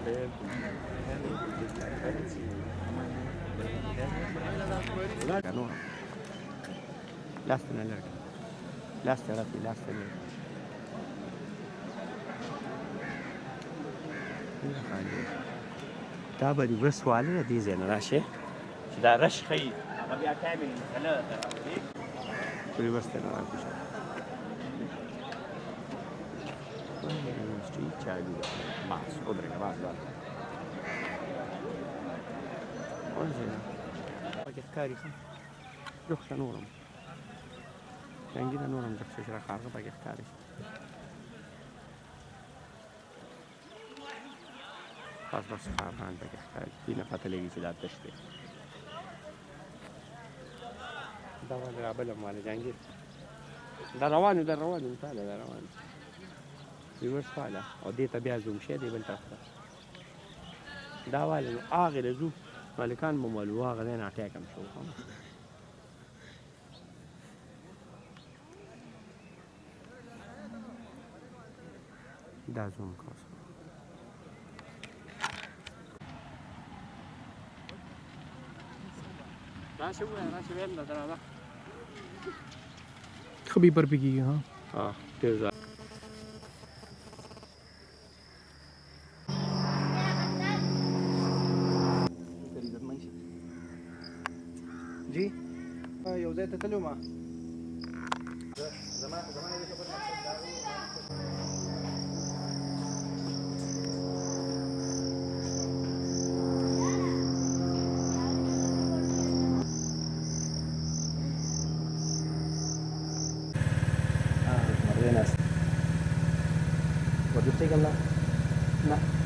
نور لاستنى لك لاستنى رفي لاستنى دا به دې بس واله دې ځای نه راشې چې دا رش ښیي هغه بیا ټایمینګ مسله ده پورې بس ته نه راکوشي street چالو ده باس ودرېږه باس باس ورځې نه پکې ښکاري ښه جوخ ته نورم جنګي ته نورم جوخ چې راښارغه پکې ښکاري بس خارغان پکې ښکاري دې نه پته لګي چې دا تش دی دا ولې رابلم واله جهانګیر دا روان یو مثال دا روان ریورس واله او دې ته بیا زوم شي دی بل طرف ته دا واله نو هغې له ځو مالکان به مولو هغه دی نه اټیک هم شو دا زوم کوس راشه ویل دا درا خبي پر بگی ها ډېر ځای جی یو ځای ته تلو ما زما Buenas. ¿Por qué usted habla? No.